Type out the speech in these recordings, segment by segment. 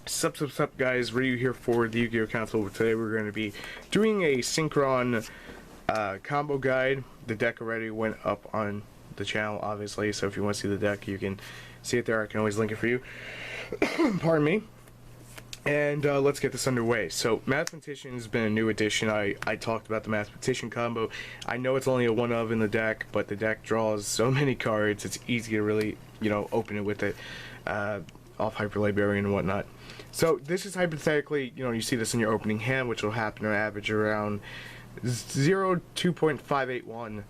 Sup guys, Ryu here for the Yu-Gi-Oh! Council. Today we're going to be doing a Synchron combo guide. The deck already went up on the channel, obviously, so if you want to see the deck, you can see it there. I can always link it for you. Pardon me. And let's get this underway. So, Mathematician has been a new addition. I talked about the Mathematician combo. I know it's only a one of in the deck, but the deck draws so many cards, it's easy to really, open it with it off Hyper Librarian and whatnot. So this is hypothetically, you see this in your opening hand, which will happen on average around 2.581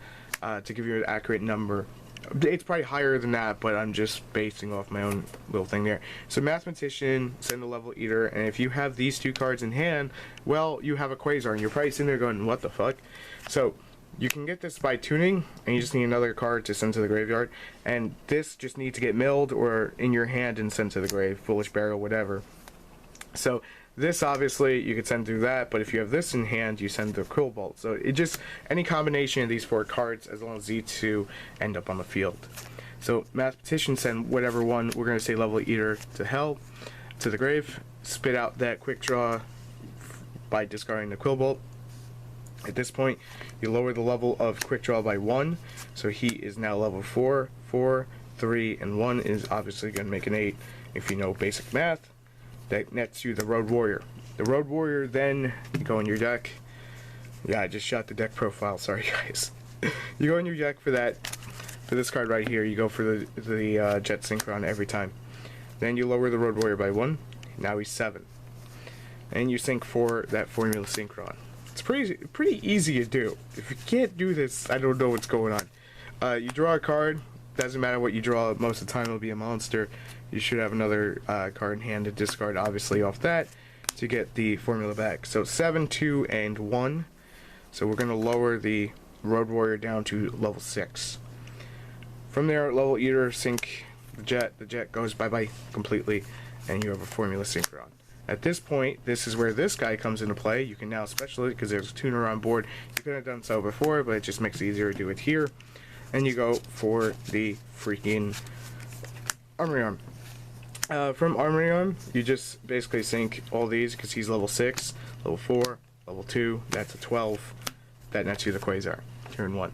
to give you an accurate number. It's probably higher than that, but I'm just basing off my own little thing there. So Mathematician, send a Level Eater, and if you have these two cards in hand, well, you have a Quasar, and you're probably sitting there going, what the fuck? So you can get this by tuning, and you just need another card to send to the graveyard, and this just needs to get milled or in your hand and sent to the grave, Foolish Burial, whatever. So this obviously you could send through that, but if you have this in hand, you send the Quill Bolt. So it just any combination of these four cards, as long as these two end up on the field. So Mathematician, send whatever one. We're gonna say Level Eater to hell, to the grave. Spit out that quick draw by discarding the Quill Bolt. At this point, you lower the level of quick draw by 1, so he is now level 4. 4, 3, and 1 is obviously gonna make an 8 if you know basic math. That nets you the Road Warrior. The Road Warrior, then you go in your deck. Yeah, I just shot the deck profile. Sorry, guys. You go in your deck for that. For this card right here, you go for the Jet Synchron every time. Then you lower the Road Warrior by 1. Now he's 7. And you sync for that Formula Synchron. It's pretty easy to do. If you can't do this, I don't know what's going on. You draw a card. Doesn't matter what you draw, most of the time it'll be a monster. You should have another card in hand to discard, obviously, off that to get the formula back. So 7, 2, and 1. So we're going to lower the Road Warrior down to level 6. From there, Level Eater, sync the Jet. The Jet goes bye-bye completely, and you have a Formula Synchron. At this point, this is where this guy comes into play. You can now special it because there's a tuner on board. You could have done so before, but it just makes it easier to do it here. And you go for the freaking Armory Arm. From Armory Arm, you just basically sync all these because he's level 6, level 4, level 2, that's a 12. That nets you the Quasar. Turn 1.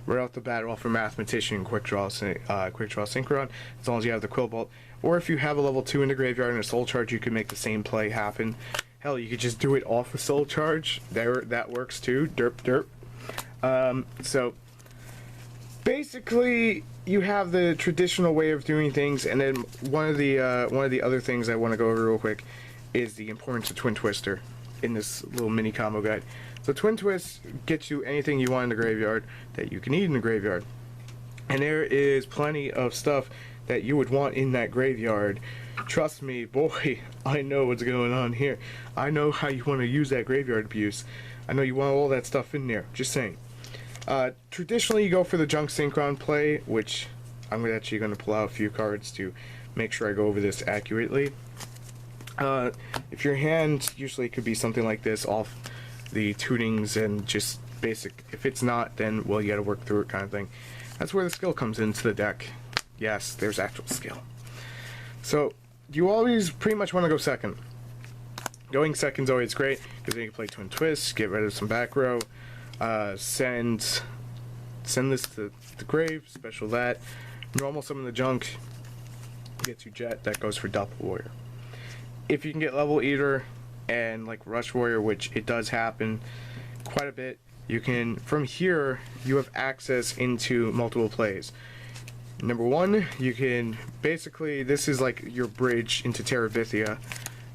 Right off the bat, all for Mathematician, Quick Draw Synchron, as long as you have the Quill Bolt. Or if you have a level 2 in the graveyard and a Soul Charge, you can make the same play happen. Hell, you could just do it off a Soul Charge. That works too. Derp. So basically, you have the traditional way of doing things, and then one of the other things I want to go over real quick is the importance of Twin Twister in this little mini combo guide. So Twin Twist gets you anything you want in the graveyard that you can eat in the graveyard, and there is plenty of stuff that you would want in that graveyard. Trust me, boy, I know what's going on here. I know how you want to use that graveyard abuse. I know you want all that stuff in there. Just saying. Traditionally, you go for the Junk Synchron play, which I'm actually going to pull out a few cards to make sure I go over this accurately. If your hand usually could be something like this off the tunings and just basic. If it's not, then, well, you got to work through it kind of thing. That's where the skill comes into the deck. Yes, there's actual skill. So, you always pretty much want to go second. Going second's always great, because then you can play Twin Twist, get rid of some back row, send this to the grave, special that. Normal summon the junk, gets you Jet, that goes for Double Warrior. If you can get Level Eater and like Rush Warrior, which it does happen quite a bit, you can, from here, you have access into multiple plays. Number 1, you can basically, this is like your bridge into Terabithia,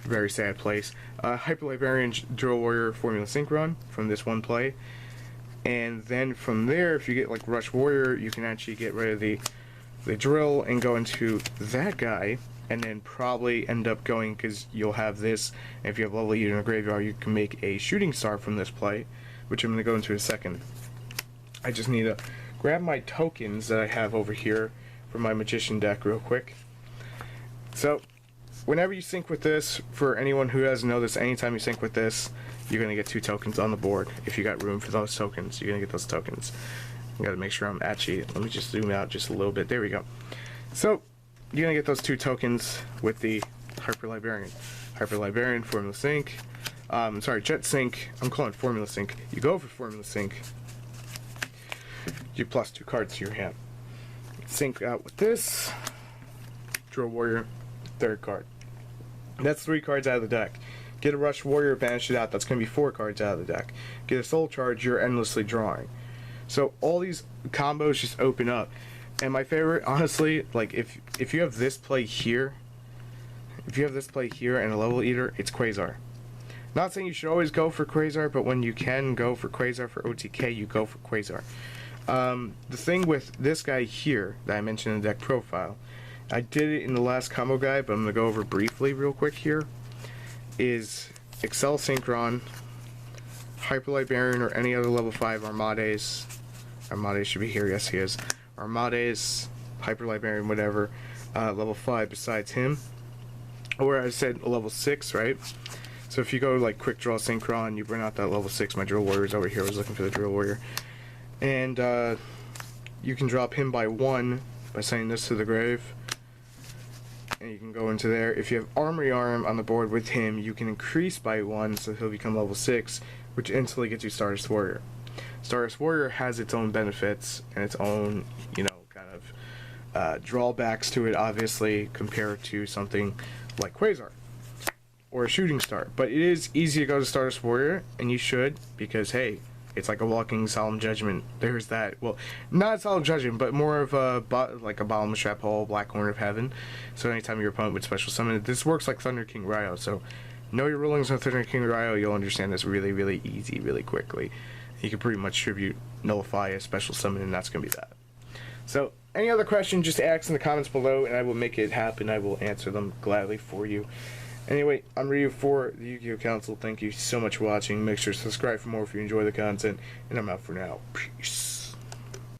very sad place. Hyper Librarian, Drill Warrior, Formula Synchron from this one play. And then from there, if you get like Rush Warrior, you can actually get rid of the drill and go into that guy, and then probably end up going, because you'll have this, and if you have Level Eater in a graveyard, you can make a Shooting Star from this play, which I'm going to go into in a second. I just need to grab my tokens that I have over here from my Magician deck real quick. So, whenever you sync with this, for anyone who doesn't know this, anytime you sync with this, you're going to get 2 tokens on the board. If you got room for those tokens, you're going to get those tokens. I got to make sure I'm actually, let me just zoom out just a little bit. There we go. So, you're going to get those 2 tokens with the Hyper Librarian. Hyper Librarian, Formula Sync. Sorry, Jet Sync. I'm calling it Formula Sync. You go for Formula Sync. You plus 2 cards to your hand. Sync out with this. Drill Warrior, 3rd card. That's 3 cards out of the deck. Get a Rush Warrior, banish it out. That's going to be 4 cards out of the deck. Get a Soul Charge, you're endlessly drawing. So all these combos just open up. And my favorite, honestly, like if you have this play here, and a Level Eater, it's Quasar. Not saying you should always go for Quasar, but when you can go for Quasar for OTK, you go for Quasar. The thing with this guy here that I mentioned in the deck profile, I did it in the last combo guide, but I'm going to go over briefly real quick here, is Excel Synchron, Hyper Librarian, or any other level 5 Armades. Armades should be here, yes he is. Armades, Hyper Librarian, whatever, level 5 besides him. Or I said a level 6, right? So if you go like Quick Draw Synchron, you bring out that level 6, my Drill Warrior's over here, I was looking for the Drill Warrior. And you can drop him by 1 by sending this to the grave. And you can go into there. If you have Armory Arm on the board with him, you can increase by 1, so he'll become level 6, which instantly gets you Stardust Warrior. Stardust Warrior has its own benefits and its own, you know, kind of drawbacks to it, obviously, compared to something like Quasar or a Shooting Star. But it is easy to go to Stardust Warrior, and you should, because hey, it's like a walking Solemn Judgment. There's that. Well, not a Solemn Judgment, but more of a like a Bottomless Trap Hole, Black Horn of Heaven. So anytime your opponent would special summon it, this works like Thunder King Ryo. So know your rulings on Thunder King Ryo, you'll understand this really, really easy, really quickly. You can pretty much tribute, nullify a special summon, and that's going to be that. So any other question, just ask in the comments below, and I will make it happen. I will answer them gladly for you. Anyway, I'm Ryu for the Yu-Gi-Oh! Council. Thank you so much for watching. Make sure to subscribe for more if you enjoy the content. And I'm out for now. Peace.